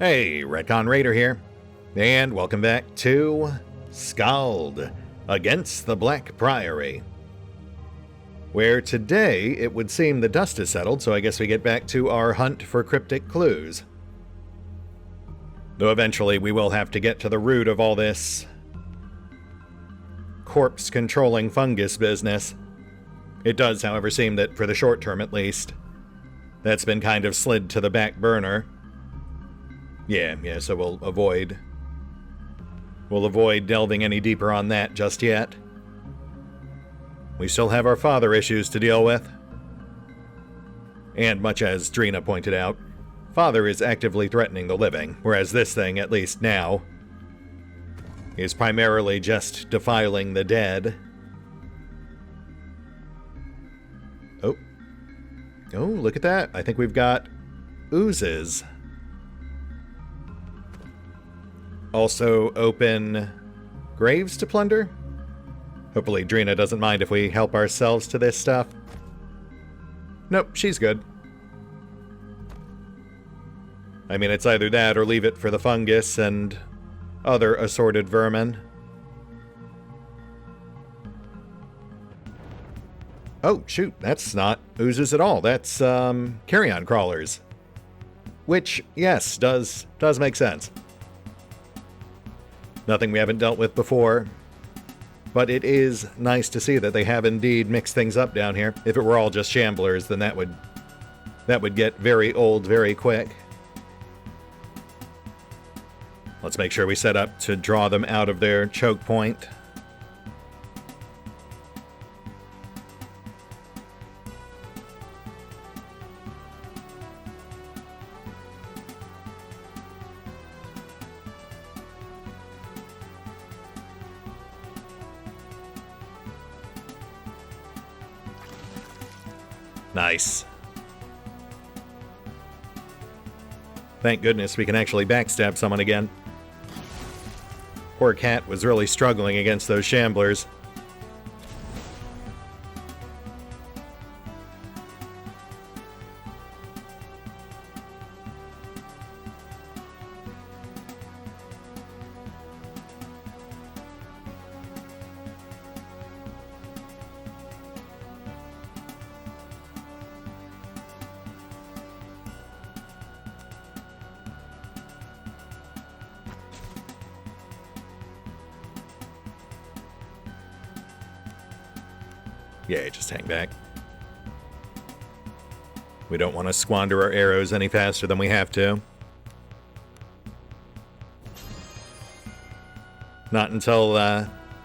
Hey, RetconRaider here, and welcome back to Skald against the Black Priory, where today it would seem the dust has settled, so I guess we get back to our hunt for cryptic clues. Though eventually we will have to get to the root of all this corpse-controlling fungus business. It does, however, seem that for the short term at least, that's been kind of slid to the back burner. Yeah, so we'll avoid delving any deeper on that just yet. We still have our father issues to deal with. And much as Drina pointed out, father is actively threatening the living, whereas this thing, at least now, is primarily just defiling the dead. Oh, look at that. I think we've got oozes. Also open graves to plunder? Hopefully Drina doesn't mind if we help ourselves to this stuff. Nope, she's good. I mean, it's either that or leave it for the fungus and other assorted vermin. Oh, shoot, that's not oozes at all. That's, carrion crawlers. Which, yes, does make sense. Nothing we haven't dealt with before, but it is nice to see that they have indeed mixed things up down here. If it were all just shamblers, then that would get very old very quick. Let's make sure we set up to draw them out of their choke point. Nice. Thank goodness we can actually backstab someone again. Poor cat was really struggling against those shamblers. Yeah, just hang back. We don't want to squander our arrows any faster than we have to. Not until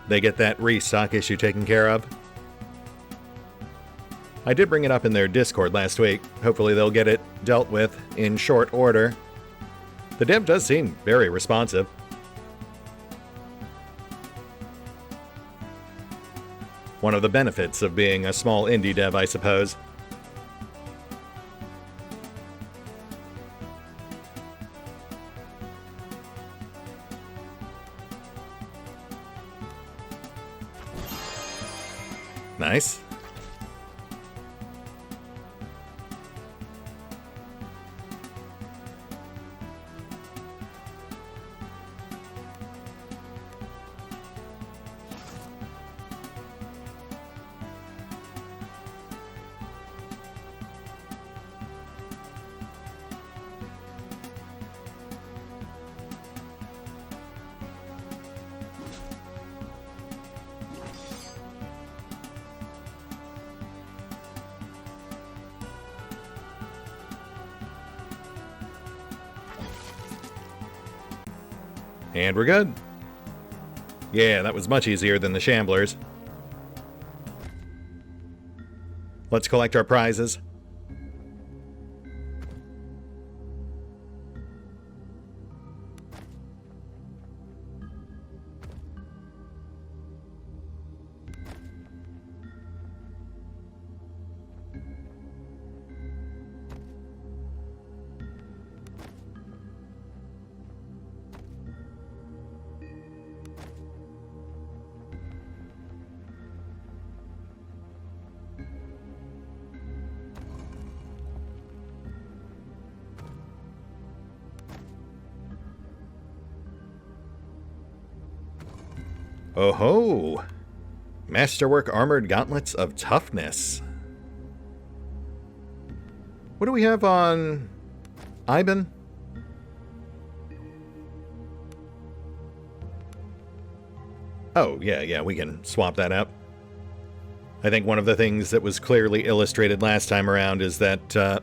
they get that restock issue taken care of. I did bring it up in their Discord last week. Hopefully they'll get it dealt with in short order. The dev does seem very responsive. One of the benefits of being a small indie dev, I suppose. Nice. And we're good. Yeah, that was much easier than the shamblers. Let's collect our prizes. Oh ho! Masterwork Armored Gauntlets of Toughness. What do we have on Ivan? Oh, yeah, we can swap that up. I think one of the things that was clearly illustrated last time around is that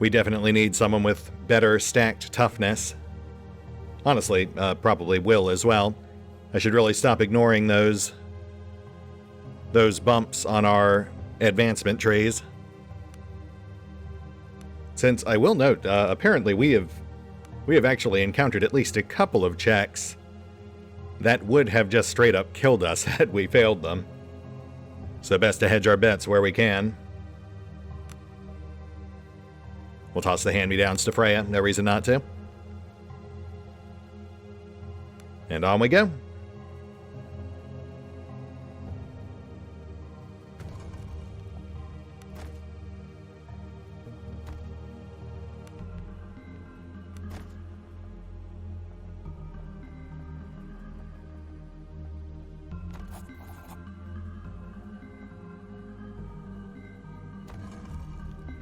we definitely need someone with better stacked toughness. Honestly, probably will as well. I should really stop ignoring those bumps on our advancement trees. Since I will note, apparently we have actually encountered at least a couple of checks that would have just straight up killed us had we failed them. So best to hedge our bets where we can. We'll toss the hand-me-downs to Freya, no reason not to. And on we go.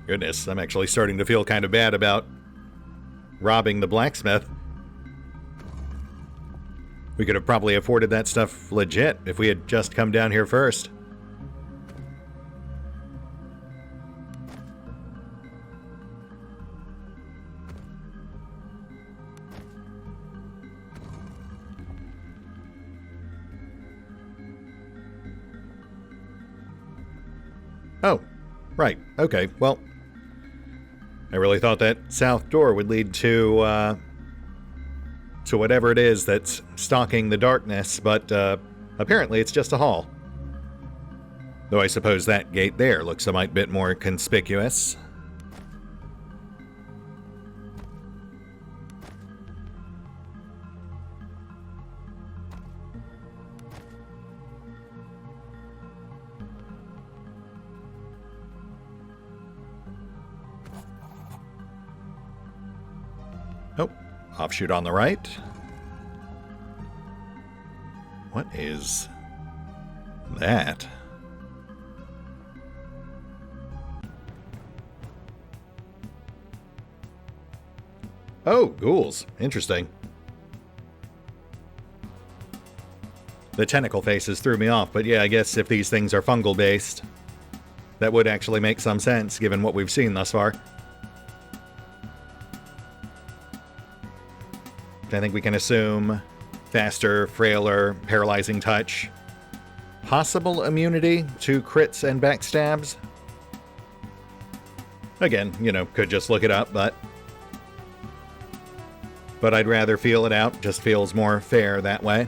Goodness, I'm actually starting to feel kind of bad about robbing the blacksmith. We could have probably afforded that stuff legit if we had just come down here first. Oh, right. Okay, well, I really thought that south door would lead to whatever it is that's stalking the darkness, but apparently it's just a hall. Though I suppose that gate there looks a mite bit more conspicuous. Oh, offshoot on the right. What is that? Oh, ghouls. Interesting. The tentacle faces threw me off, but yeah, I guess if these things are fungal based, that would actually make some sense given what we've seen thus far. I think we can assume faster, frailer, paralyzing touch. Possible immunity to crits and backstabs. Again, could just look it up, but I'd rather feel it out. Just feels more fair that way.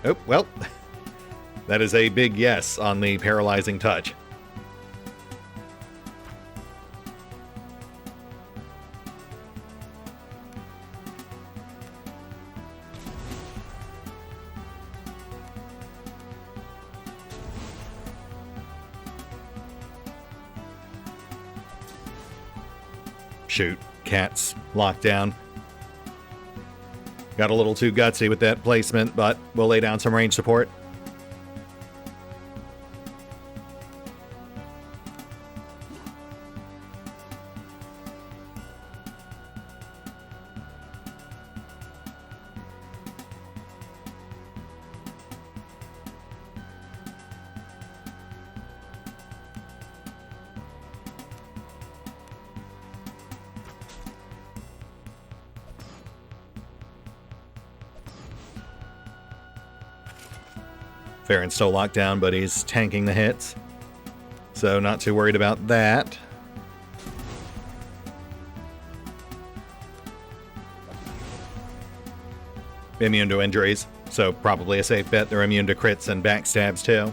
Oh, well, that is a big yes on the paralyzing touch. Shoot, cat's locked down. Got a little too gutsy with that placement, but we'll lay down some range support. Farron's still locked down, but he's tanking the hits. So not too worried about that. Immune to injuries, so probably a safe bet they're immune to crits and backstabs too.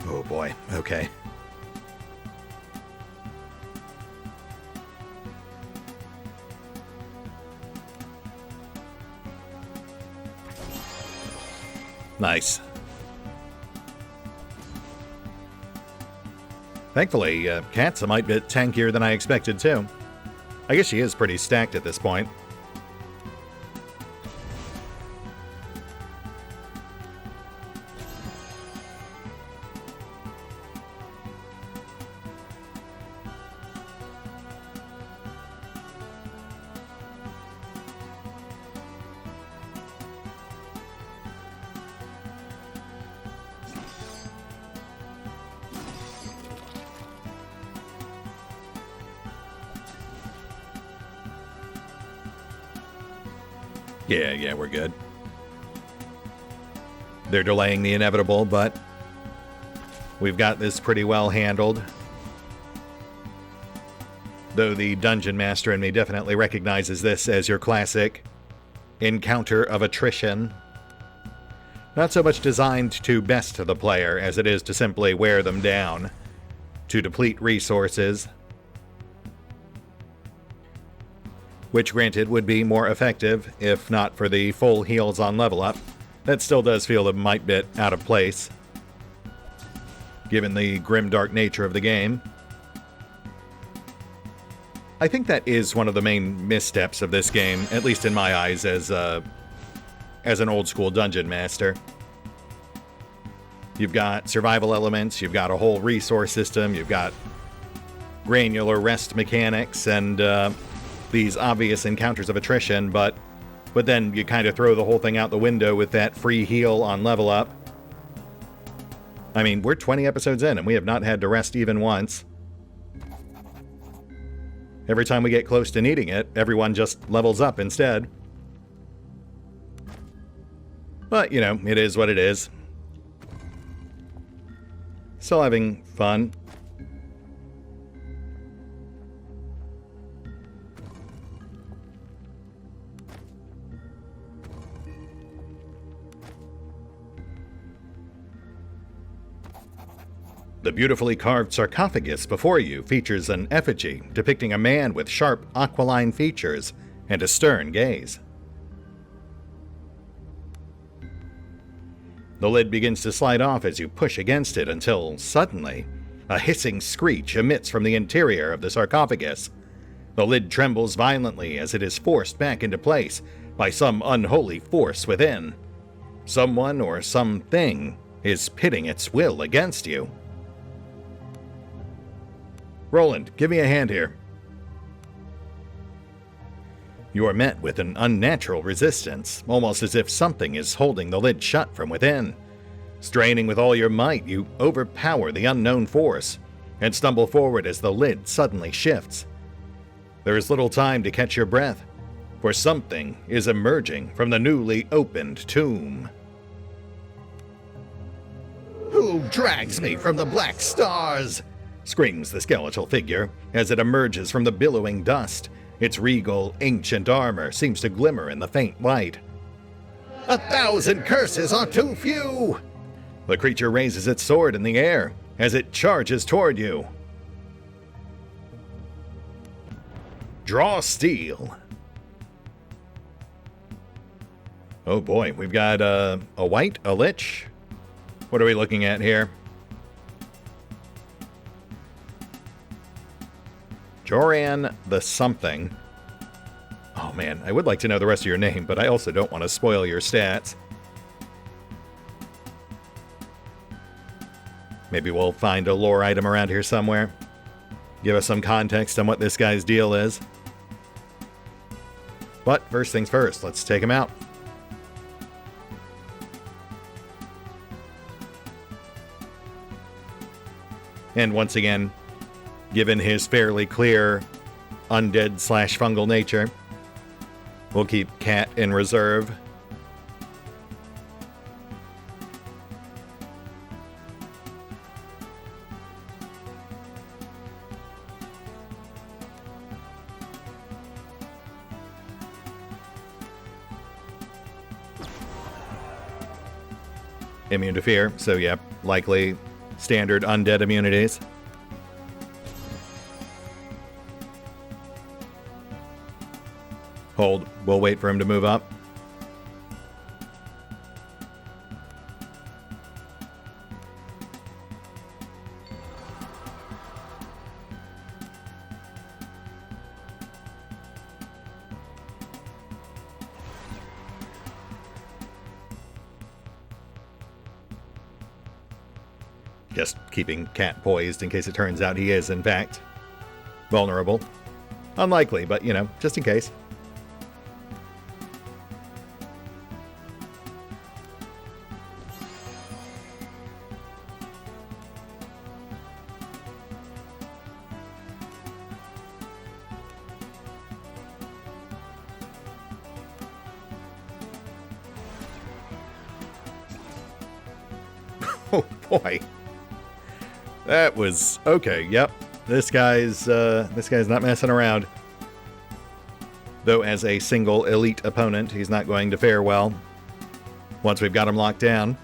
Oh boy, okay. Nice. Thankfully, Kat's a mite bit tankier than I expected too. I guess she is pretty stacked at this point. Yeah, we're good. They're delaying the inevitable, but we've got this pretty well handled. Though the Dungeon Master in me definitely recognizes this as your classic encounter of attrition. Not so much designed to best the player as it is to simply wear them down, to deplete resources. Which, granted, would be more effective if not for the full heals on level up. That still does feel a mite bit out of place, given the grimdark nature of the game. I think that is one of the main missteps of this game, at least in my eyes as an old-school Dungeon Master. You've got survival elements, you've got a whole resource system, you've got granular rest mechanics, and these obvious encounters of attrition, but then you kind of throw the whole thing out the window with that free heal on level up. I mean, we're 20 episodes in and we have not had to rest even once. Every time we get close to needing it, everyone just levels up instead. But, you know, it is what it is. Still having fun. The beautifully carved sarcophagus before you features an effigy depicting a man with sharp aquiline features and a stern gaze. The lid begins to slide off as you push against it until, suddenly, a hissing screech emits from the interior of the sarcophagus. The lid trembles violently as it is forced back into place by some unholy force within. Someone or something is pitting its will against you. Roland, give me a hand here. You are met with an unnatural resistance, almost as if something is holding the lid shut from within. Straining with all your might, you overpower the unknown force and stumble forward as the lid suddenly shifts. There is little time to catch your breath, for something is emerging from the newly opened tomb. Who drags me from the black stars? Screams the skeletal figure as it emerges from the billowing dust. Its regal, ancient armor seems to glimmer in the faint light. 1,000 curses are too few! The creature raises its sword in the air as it charges toward you. Draw steel. Oh boy, we've got a white, a lich. What are we looking at here? Joran the something. Oh man, I would like to know the rest of your name, but I also don't want to spoil your stats. Maybe we'll find a lore item around here somewhere. Give us some context on what this guy's deal is. But first things first, let's take him out. And once again, given his fairly clear undead/fungal nature, we'll keep Cat in reserve. Immune to fear, so yeah, likely standard undead immunities. Hold. We'll wait for him to move up. Just keeping Cat poised in case it turns out he is, in fact, vulnerable. Unlikely, but, you know, just in case. Oh, boy. That was okay. Yep, this guy's not messing around. Though, as a single elite opponent, he's not going to fare well. Once we've got him locked down.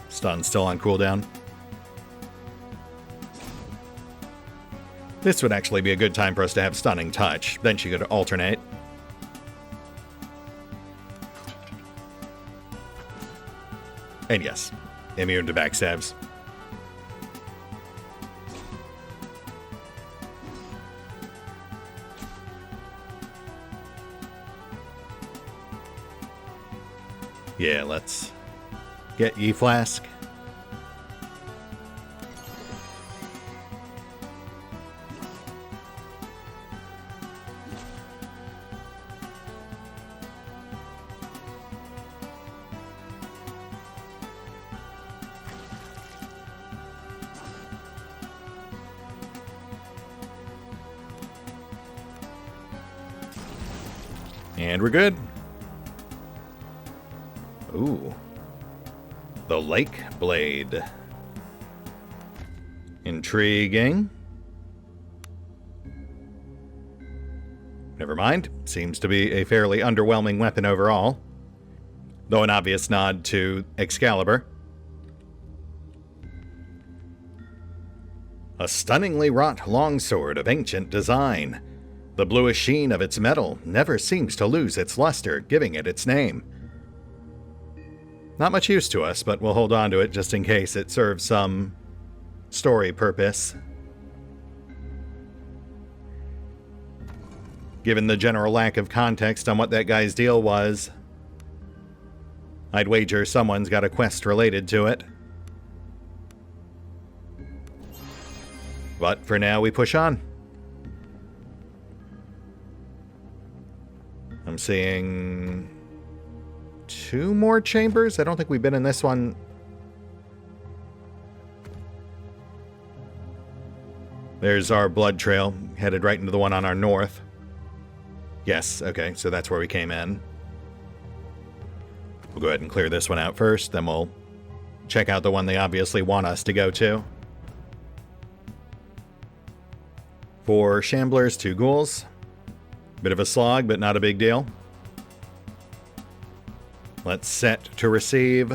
Stun still on cooldown. This would actually be a good time for us to have Stunning Touch. Then she could alternate. And yes, immune to backstabs. Yeah, let's get ye Flask. And we're good. Ooh. The Lake Blade. Intriguing. Never mind. Seems to be a fairly underwhelming weapon overall. Though an obvious nod to Excalibur. A stunningly wrought longsword of ancient design. The bluish sheen of its metal never seems to lose its luster, giving it its name. Not much use to us, but we'll hold on to it just in case it serves some story purpose. Given the general lack of context on what that guy's deal was, I'd wager someone's got a quest related to it. But for now, we push on. I'm seeing 2 more chambers. I don't think we've been in this one. There's our blood trail, headed right into the one on our north. Yes, okay, so that's where we came in. We'll go ahead and clear this one out first, then we'll check out the one they obviously want us to go to. 4 Shamblers, 2 Ghouls. Bit of a slog, but not a big deal. Let's set to receive.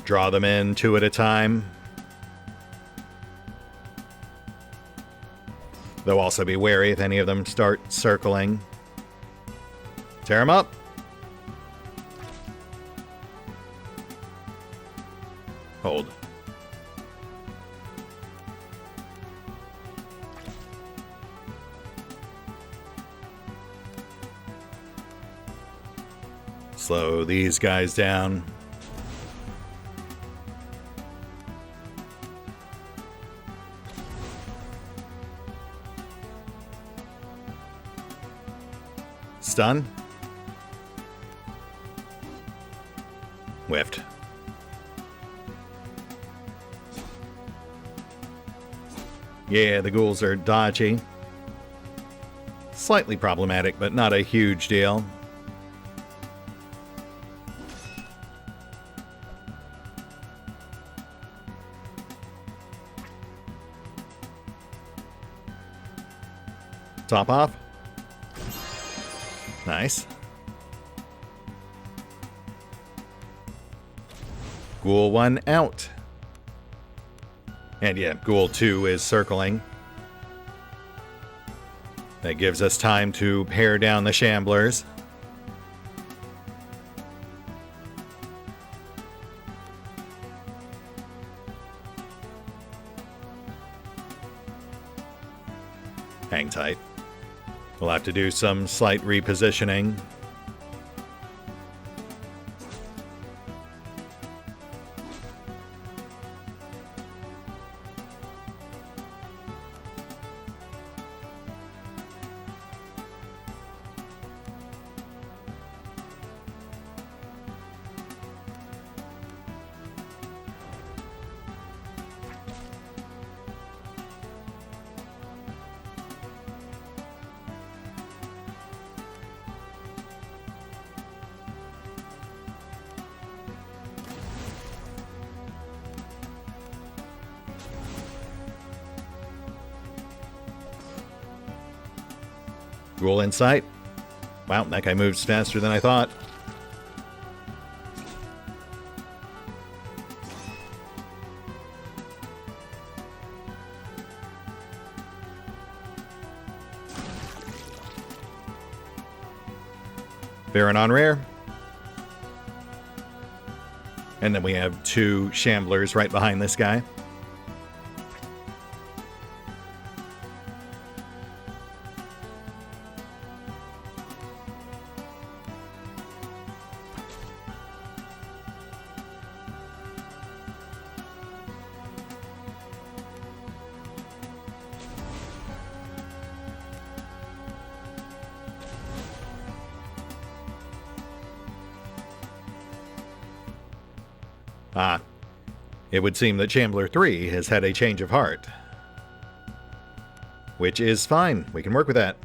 Draw them in 2 at a time. Though also be wary if any of them start circling. Tear them up. Hold. Slow these guys down. Stun. Whiffed. Yeah, the ghouls are dodgy. Slightly problematic, but not a huge deal. top off. Nice. Ghoul 1 out. And yeah, Ghoul 2 is circling. That gives us time to pare down the Shamblers. Hang tight. We'll have to do some slight repositioning. Ghoul in sight. Wow, that guy moves faster than I thought. Baron on rare. And then we have 2 Shamblers right behind this guy. Ah, it would seem that Shambler 3 has had a change of heart. Which is fine. We can work with that.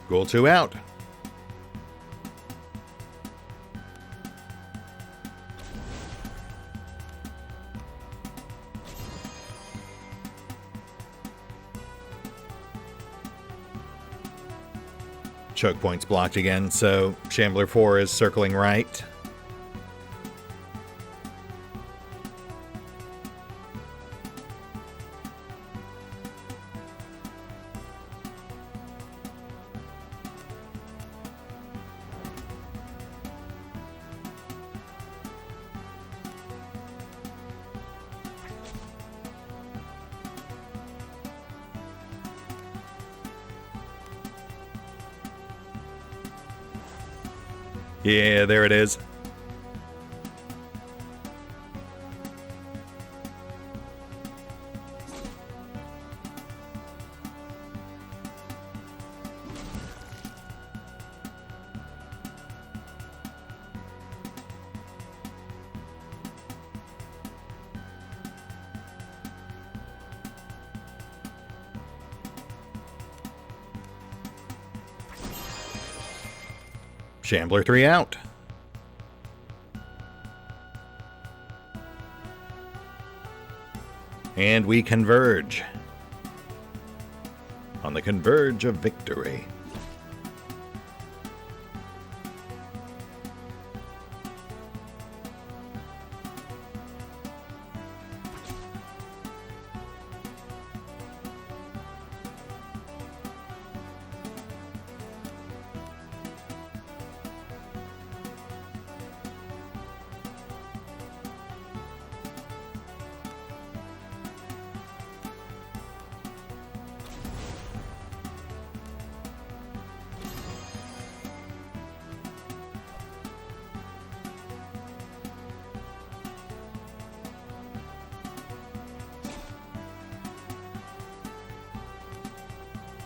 Ghoul 2 out. Choke point's blocked again, so Shambler 4 is circling right. Yeah, there it is. Shambler 3 out. And we converge. On the converge of victory.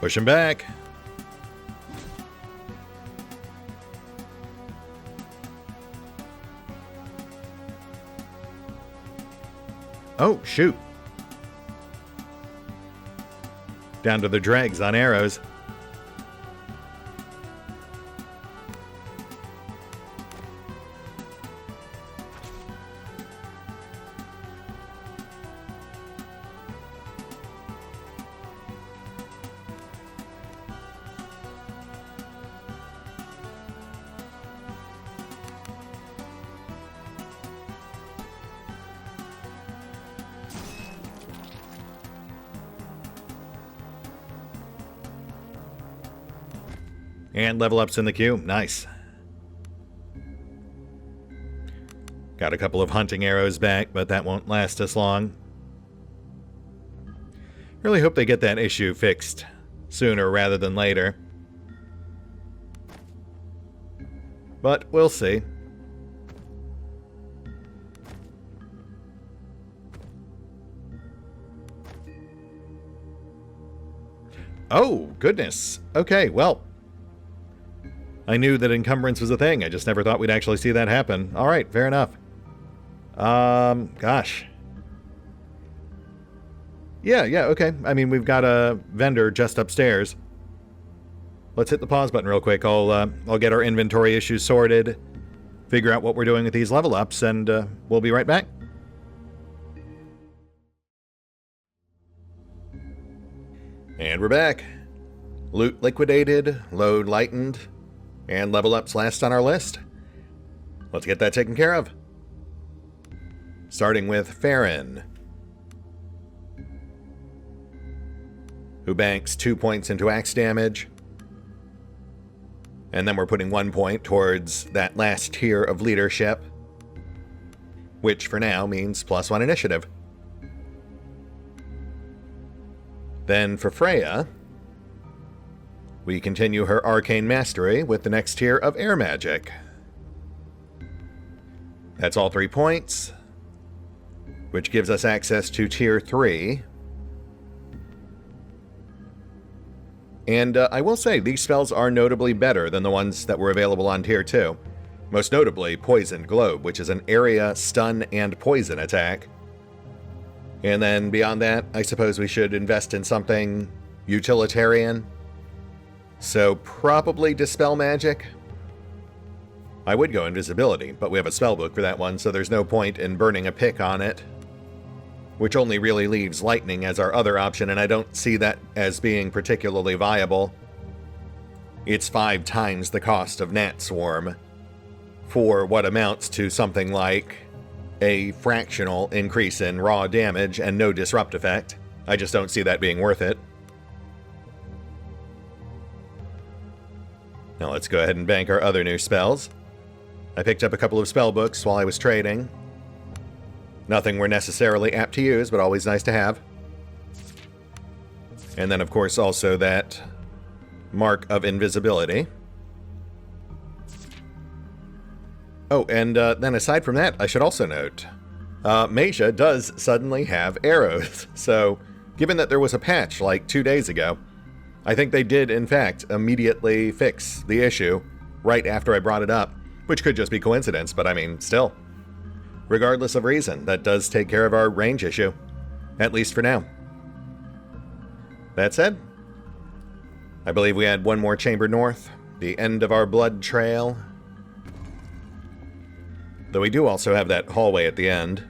Push him back. Oh, shoot. Down to the dregs on arrows. And level ups in the queue. Nice. Got a couple of hunting arrows back, but that won't last us long. Really hope they get that issue fixed sooner rather than later. But we'll see. Oh, goodness. Okay, well. I knew that encumbrance was a thing. I just never thought we'd actually see that happen. All right, fair enough. Gosh. Yeah, okay. I mean, we've got a vendor just upstairs. Let's hit the pause button real quick. I'll get our inventory issues sorted, figure out what we're doing with these level ups, and we'll be right back. And we're back. Loot liquidated, load lightened, and level ups last on our list. Let's get that taken care of. Starting with Farron, who banks 2 points into axe damage. And then we're putting 1 point towards that last tier of leadership, which for now means +1 initiative. Then for Freya, we continue her arcane mastery with the next tier of air magic. That's all 3 points, which gives us access to tier 3. And I will say, these spells are notably better than the ones that were available on tier 2. Most notably, Poisoned Globe, which is an area, stun, and poison attack. And then beyond that, I suppose we should invest in something utilitarian. So probably Dispel Magic. I would go Invisibility, but we have a spellbook for that one, so there's no point in burning a pick on it. Which only really leaves Lightning as our other option, and I don't see that as being particularly viable. It's 5 times the cost of Gnat Swarm for what amounts to something like a fractional increase in raw damage and no disrupt effect. I just don't see that being worth it. Now let's go ahead and bank our other new spells. I picked up a couple of spell books while I was trading. Nothing we're necessarily apt to use, but always nice to have. And then, of course, also that Mark of Invisibility. Oh, and then aside from that, I should also note, Masia does suddenly have arrows. So, given that there was a patch like 2 days ago, I think they did, in fact, immediately fix the issue right after I brought it up, which could just be coincidence, but I mean, still. Regardless of reason, that does take care of our range issue, at least for now. That said, I believe we had one more chamber north, the end of our blood trail. Though we do also have that hallway at the end.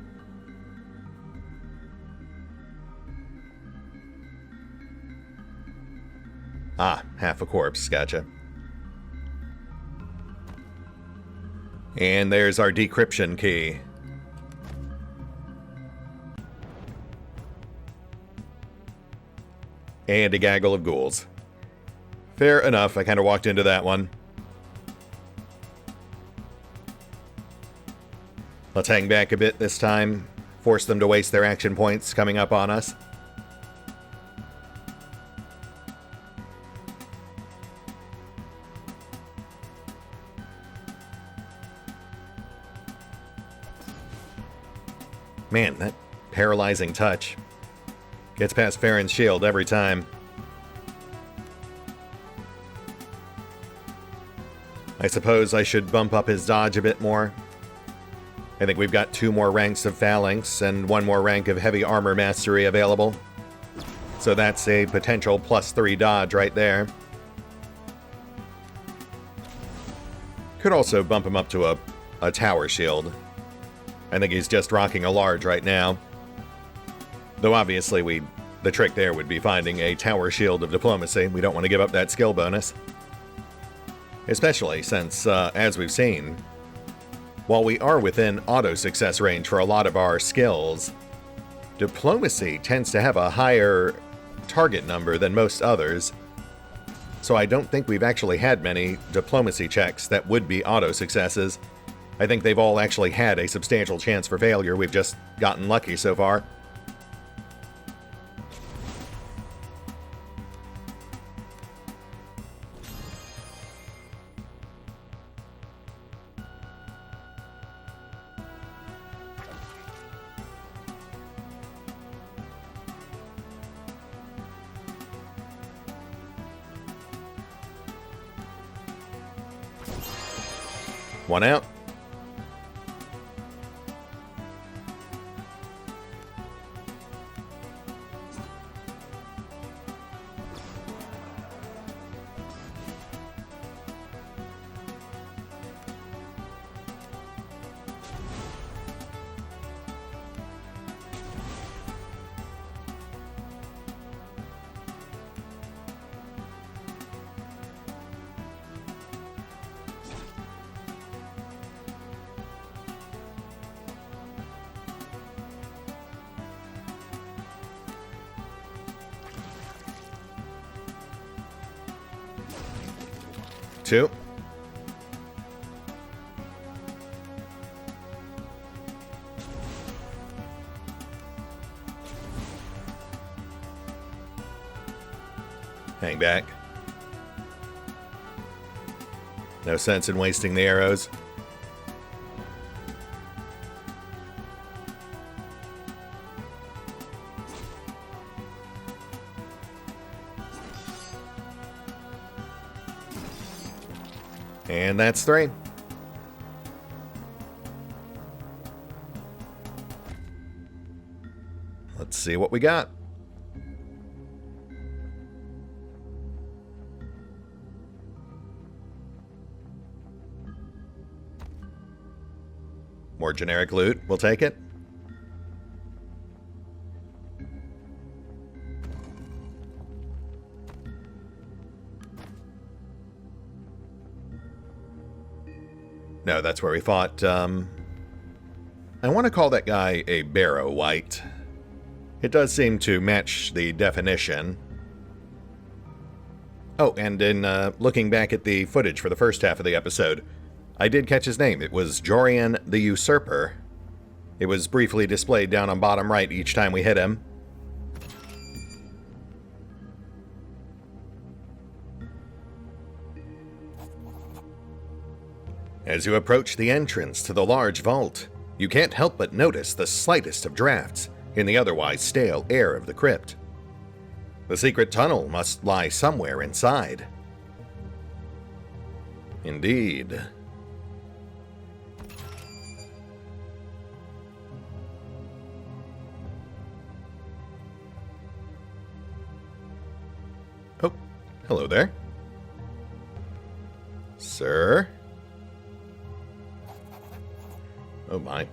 Ah, half a corpse, gotcha. And there's our decryption key. And a gaggle of ghouls. Fair enough, I kind of walked into that one. Let's hang back a bit this time, force them to waste their action points coming up on us. Man, that paralyzing touch gets past Farron's shield every time. I suppose I should bump up his dodge a bit more. I think we've got 2 more ranks of Phalanx and 1 more rank of Heavy Armor Mastery available. So that's a potential +3 dodge right there. Could also bump him up to a tower shield. I think he's just rocking a large right now. Though obviously the trick there would be finding a tower shield of diplomacy. We don't want to give up that skill bonus. Especially since, as we've seen, while we are within auto-success range for a lot of our skills, diplomacy tends to have a higher target number than most others. So I don't think we've actually had many diplomacy checks that would be auto-successes. I think they've all actually had a substantial chance for failure. We've just gotten lucky so far. One out. Two. Hang back. No sense in wasting the arrows. And that's 3. Let's see what we got. More generic loot, we'll take it. No, that's where we fought. I want to call that guy a Barrow White. It does seem to match the definition. Oh, and in looking back at the footage for the first half of the episode, I did catch his name. It was Jorian the Usurper. It was briefly displayed down on bottom right each time we hit him. As you approach the entrance to the large vault, you can't help but notice the slightest of drafts in the otherwise stale air of the crypt. The secret tunnel must lie somewhere inside. Indeed. Oh, hello there. Sir? Oh my.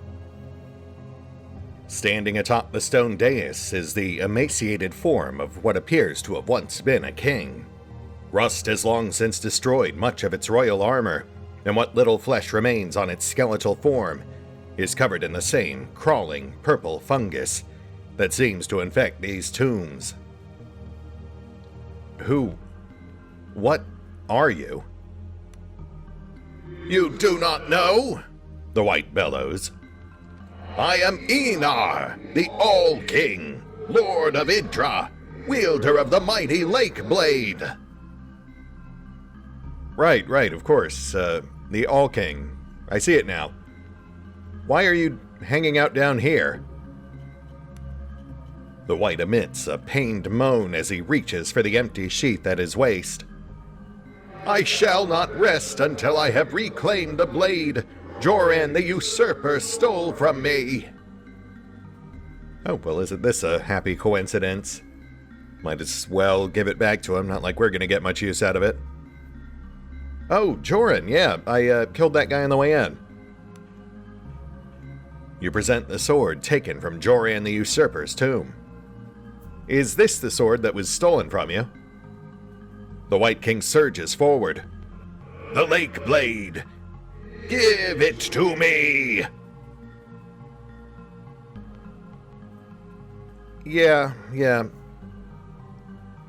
Standing atop the stone dais is the emaciated form of what appears to have once been a king. Rust has long since destroyed much of its royal armor, and what little flesh remains on its skeletal form is covered in the same crawling purple fungus that seems to infect these tombs. What are you? You do not know? The White bellows. I am Enar, the All-King, Lord of Idra, wielder of the mighty Lake Blade. Right, of course. The All-King. I see it now. Why are you hanging out down here? The White emits a pained moan as he reaches for the empty sheath at his waist. I shall not rest until I have reclaimed the blade Joran the Usurper stole from me. Oh, well, isn't this a happy coincidence? Might as well give it back to him, not like we're gonna get much use out of it. Oh, Joran, yeah, I killed that guy on the way in. You present the sword taken from Joran the Usurper's tomb. Is this the sword that was stolen from you? The White King surges forward. The Lake Blade! Give it to me! Yeah.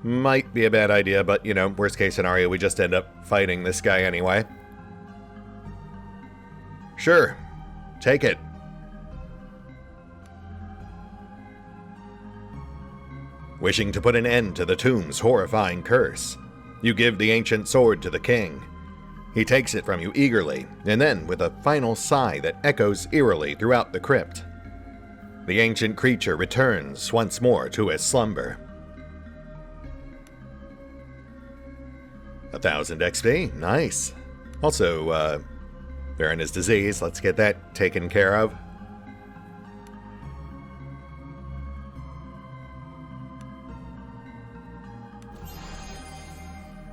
Might be a bad idea, but, you know, worst case scenario, we just end up fighting this guy anyway. Sure. Take it. Wishing to put an end to the tomb's horrifying curse, you give the ancient sword to the king. He takes it from you eagerly, and then, with a final sigh that echoes eerily throughout the crypt, the ancient creature returns once more to his slumber. 1,000 XP, nice. Also, Baron is diseased, let's get that taken care of.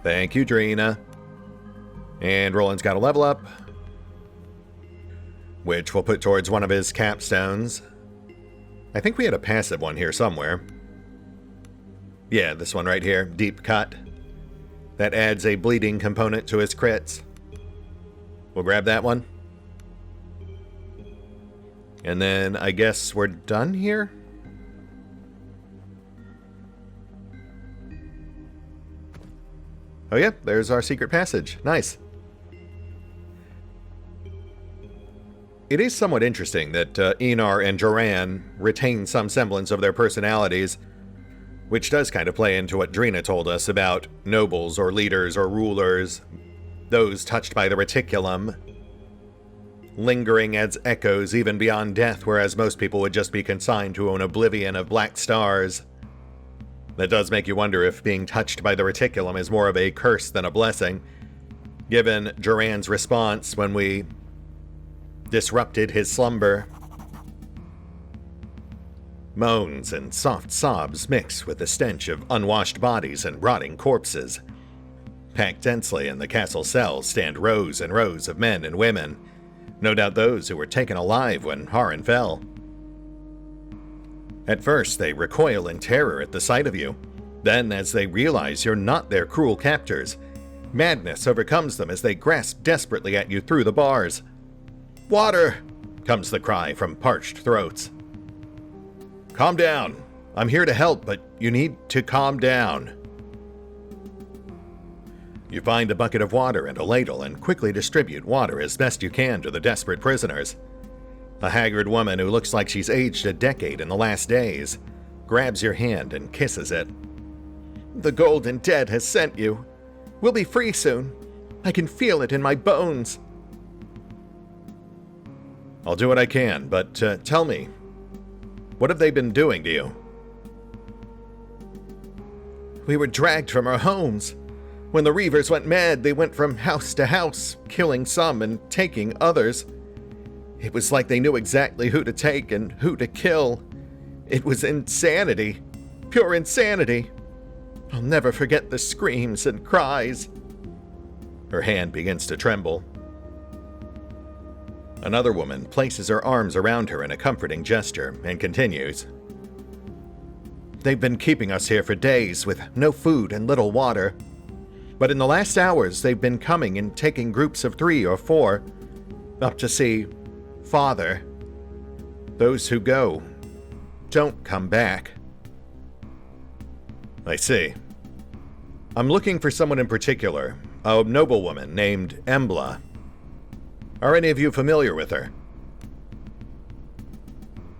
Thank you, Drina. And Roland's got a level up, which we'll put towards one of his capstones. I think we had a passive one here somewhere. Yeah, this one right here, Deep Cut. That adds a bleeding component to his crits. We'll grab that one. And then I guess we're done here? Oh yeah, there's our secret passage. Nice. It is somewhat interesting that Enar and Joran retain some semblance of their personalities, which does kind of play into what Drina told us about nobles or leaders or rulers, those touched by the reticulum, lingering as echoes even beyond death, whereas most people would just be consigned to an oblivion of black stars. That does make you wonder if being touched by the reticulum is more of a curse than a blessing, given Joran's response when we disrupted his slumber. Moans and soft sobs mix with the stench of unwashed bodies and rotting corpses. Packed densely in the castle cells stand rows and rows of men and women, no doubt those who were taken alive when Haran fell. At first, they recoil in terror at the sight of you. Then, as they realize you're not their cruel captors, madness overcomes them as they grasp desperately at you through the bars. "Water!" comes the cry from parched throats. "Calm down. I'm here to help, but you need to calm down." You find a bucket of water and a ladle and quickly distribute water as best you can to the desperate prisoners. A haggard woman who looks like she's aged a decade in the last days grabs your hand and kisses it. "The Golden Dead has sent you. We'll be free soon. I can feel it in my bones." "I'll do what I can, but tell me, what have they been doing to you?" "We were dragged from our homes. When the Reavers went mad, they went from house to house, killing some and taking others. It was like they knew exactly who to take and who to kill. It was insanity. Pure insanity. I'll never forget the screams and cries." Her hand begins to tremble. Another woman places her arms around her in a comforting gesture and continues. "They've been keeping us here for days with no food and little water. But in the last hours, they've been coming and taking groups of 3 or 4 up to see Father. Those who go don't come back." "I see. I'm looking for someone in particular, a noblewoman named Embla. Are any of you familiar with her?"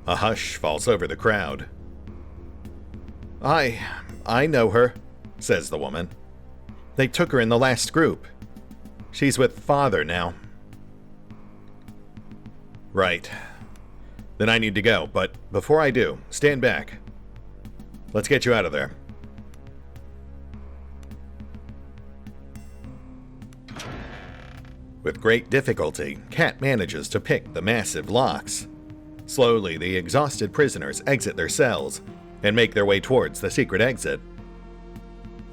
A hush falls over the crowd. I know her," says the woman. "They took her in the last group. She's with Father now." "Right. Then I need to go, but before I do, stand back. Let's get you out of there." With great difficulty, Cat manages to pick the massive locks. Slowly, the exhausted prisoners exit their cells and make their way towards the secret exit,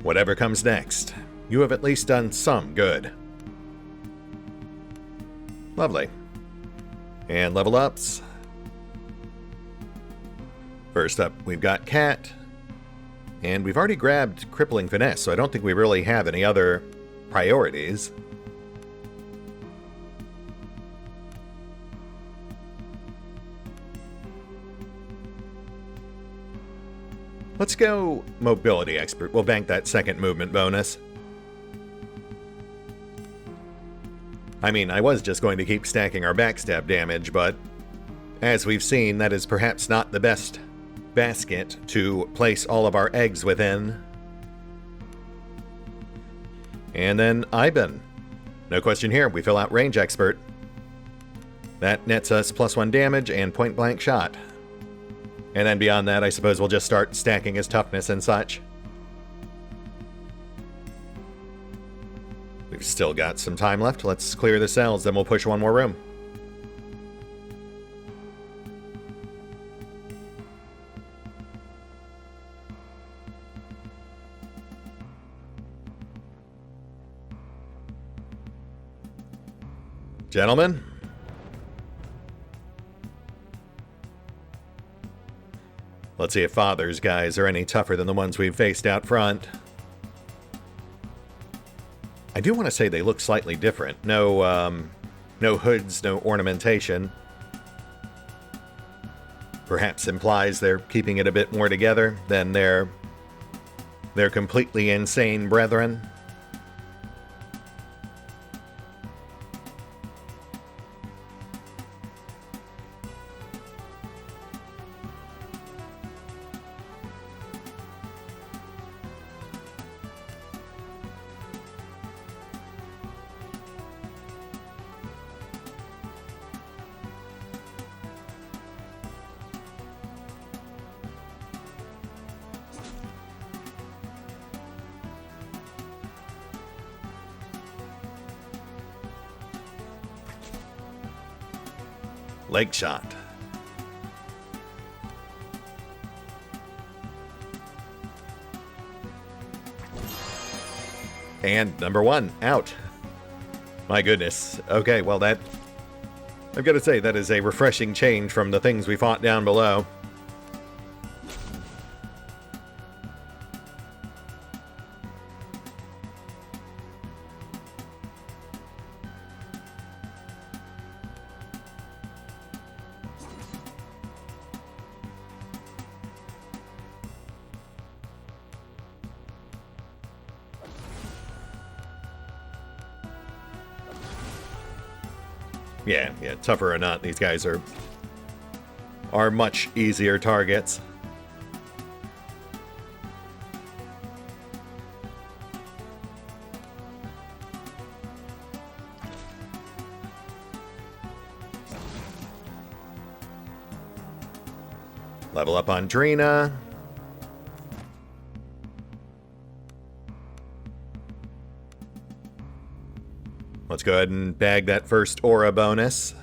Whatever comes next, you have at least done some good. Lovely. And level ups. First up, we've got Cat. And we've already grabbed Crippling Finesse, so I don't think we really have any other priorities. Let's go Mobility Expert. We'll bank that second movement bonus. I mean, I was just going to keep stacking our backstab damage, but as we've seen, that is perhaps not the best basket to place all of our eggs within. And then Iban. No question here, we fill out Range Expert. That nets us +1 damage and point blank shot. And then beyond that, I suppose we'll just start stacking his toughness and such. We've still got some time left. Let's clear the cells, then we'll push one more room. Gentlemen. Let's see if Father's guys are any tougher than the ones we've faced out front. I do want to say they look slightly different. No hoods, no ornamentation. Perhaps implies they're keeping it a bit more together than their completely insane brethren. Leg shot. And number 1, out. My goodness. Okay, well that... I've got to say, that is a refreshing change from the things we fought down below. Yeah, tougher or not, these guys are much easier targets. Level up on Drina. Let's go ahead and bag that first aura bonus.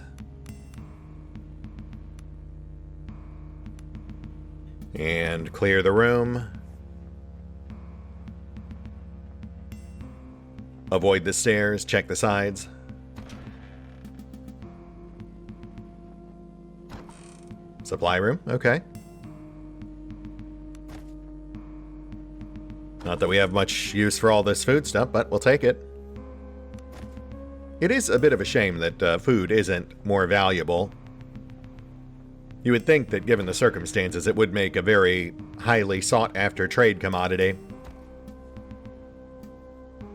And clear the room. Avoid the stairs, check the sides. Supply room, okay. Not that we have much use for all this food stuff, but we'll take it. It is a bit of a shame that food isn't more valuable. You would think that given the circumstances it would make a very highly sought-after trade commodity.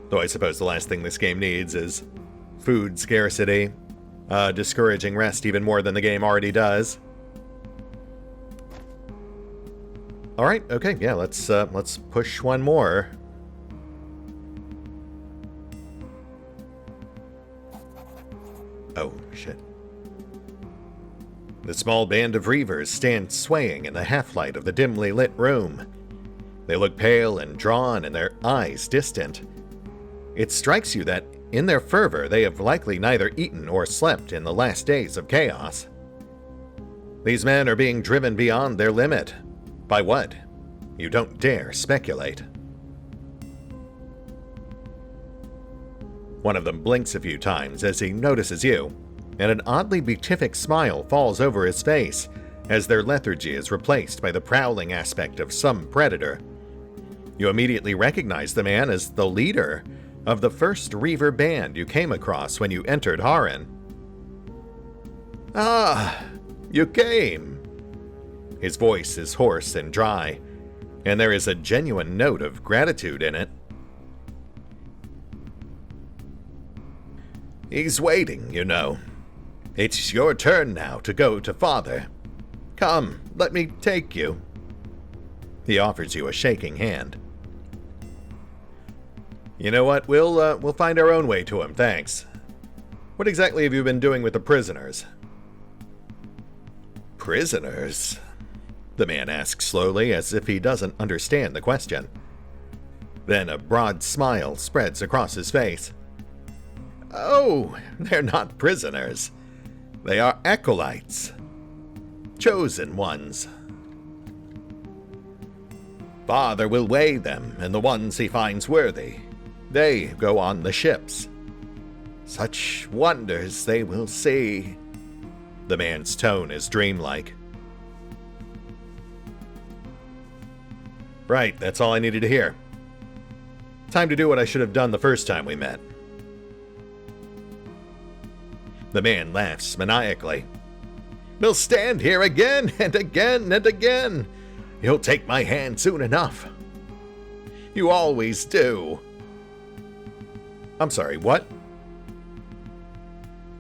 Though I suppose the last thing this game needs is food scarcity, discouraging rest even more than the game already does. Alright, okay, yeah, let's push one more. Oh, shit. The small band of Reavers stand swaying in the half-light of the dimly lit room. They look pale and drawn, and their eyes distant. It strikes you that, in their fervor, they have likely neither eaten or slept in the last days of chaos. These men are being driven beyond their limit. By what? You don't dare speculate. One of them blinks a few times as he notices you, and an oddly beatific smile falls over his face as their lethargy is replaced by the prowling aspect of some predator. You immediately recognize the man as the leader of the first Reaver band you came across when you entered Harran. "Ah, you came." His voice is hoarse and dry, and there is a genuine note of gratitude in it. "He's waiting, you know. It's your turn now to go to Father. Come, let me take you." He offers you a shaking hand. "You know what? We'll find our own way to him, thanks. What exactly have you been doing with the prisoners?" "Prisoners?" the man asks slowly, as if he doesn't understand the question. Then a broad smile spreads across his face. "Oh, they're not prisoners. They are acolytes. Chosen ones. Father will weigh them, and the ones he finds worthy, they go on the ships. Such wonders they will see." The man's tone is dreamlike. "Right, that's all I needed to hear. Time to do what I should have done the first time we met." The man laughs maniacally. "We'll stand here again and again and again. You'll take my hand soon enough. You always do." "I'm sorry, what?"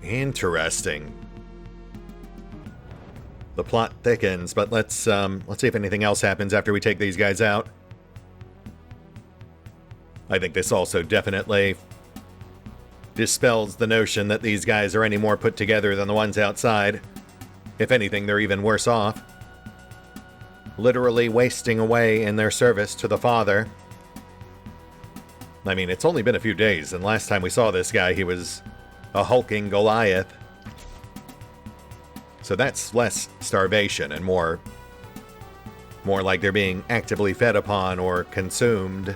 "Interesting." The plot thickens, but let's see if anything else happens after we take these guys out. I think this also definitely dispels the notion that these guys are any more put together than the ones outside. If anything, they're even worse off. Literally wasting away in their service to the Father. I mean, it's only been a few days, and last time we saw this guy, he was a hulking Goliath. So that's less starvation and more like they're being actively fed upon or consumed.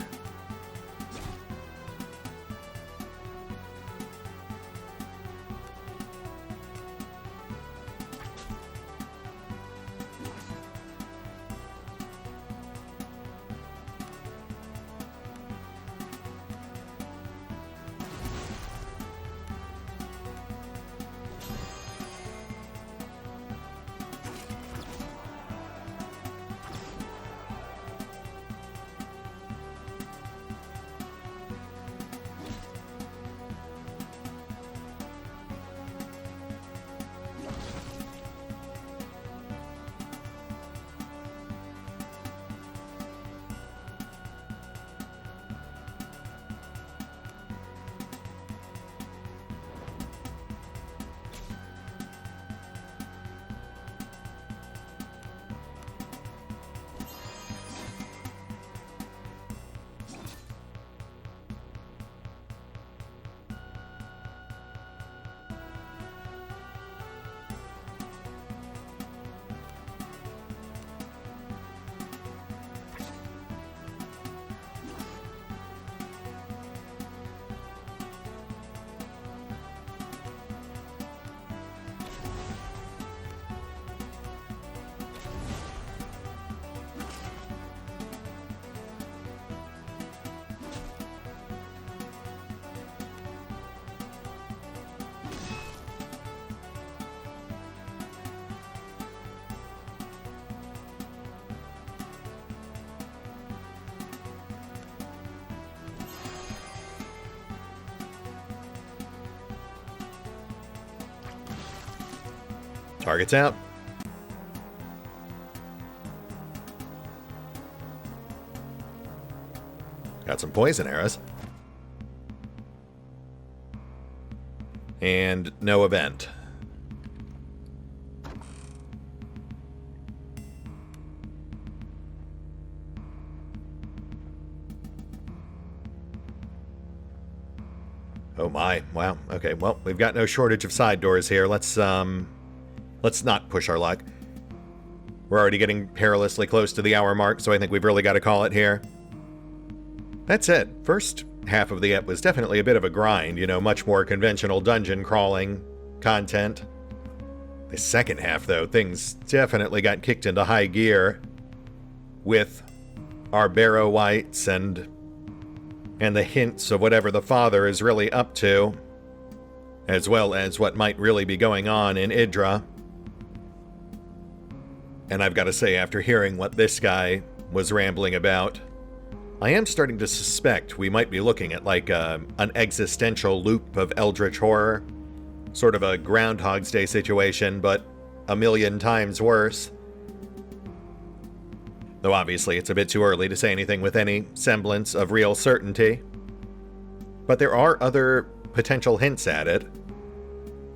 Target's out. Got some poison arrows. And no event. Oh my, wow. Okay, well, we've got no shortage of side doors here. Let's not push our luck. We're already getting perilously close to the hour mark, so I think we've really got to call it here. That's it. First half of the ep was definitely a bit of a grind, you know, much more conventional dungeon crawling content. The second half, though, things definitely got kicked into high gear with our Barrow Whites and the hints of whatever the father is really up to, as well as what might really be going on in Idra. And I've got to say, after hearing what this guy was rambling about, I am starting to suspect we might be looking at like an existential loop of eldritch horror. Sort of a Groundhog's Day situation, but a million times worse. Though obviously it's a bit too early to say anything with any semblance of real certainty. But there are other potential hints at it.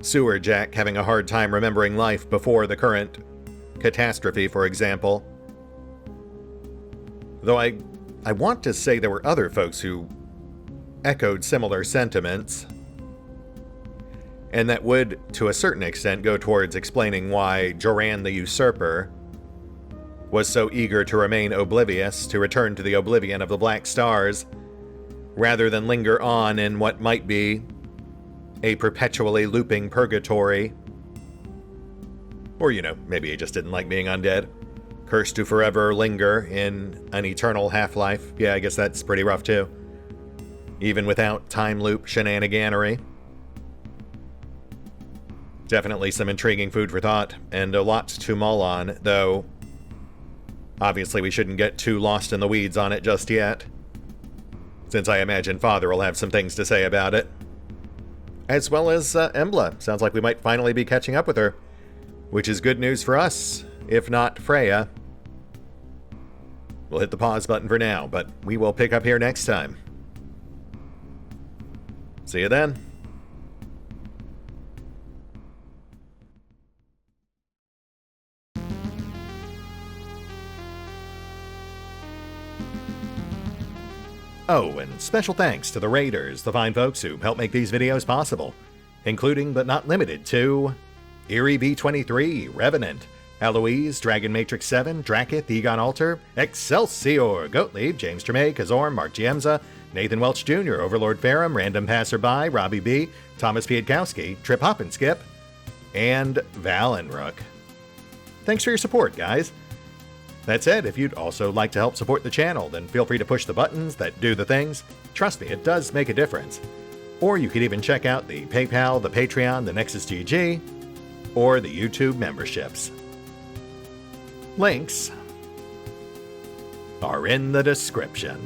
Sewer Jack having a hard time remembering life before the current catastrophe, for example. Though I want to say there were other folks who echoed similar sentiments. And that would, to a certain extent, go towards explaining why Joran the Usurper was so eager to remain oblivious, to return to the oblivion of the Black Stars, rather than linger on in what might be a perpetually looping purgatory. Or, you know, maybe he just didn't like being undead. Cursed to forever linger in an eternal half-life. Yeah, I guess that's pretty rough too. Even without time loop shenaniganery. Definitely some intriguing food for thought, and a lot to mull on, though obviously we shouldn't get too lost in the weeds on it just yet, since I imagine Father will have some things to say about it. As well as Embla. Sounds like we might finally be catching up with her, which is good news for us, if not Freya. We'll hit the pause button for now, but we will pick up here next time. See you then. Oh, and special thanks to the raiders, the fine folks who help make these videos possible, including but not limited to Eerie B23, Revenant, Alois, Dragon Matrix 7, Drakiith, EgonAlter, Exsellsior, Gottlieb, James Trimmier, Kazorm, Mark Giemza, Nathan Welch Jr., OverlordPherom, RandomPassrby, RobbyB, Tomasz Piątkowski, Triphoppenskip, and Valinrook. Thanks for your support, guys. That said, if you'd also like to help support the channel, then feel free to push the buttons that do the things. Trust me, it does make a difference. Or you could even check out the PayPal, the Patreon, the Nexus GG, or the YouTube memberships. Links are in the description.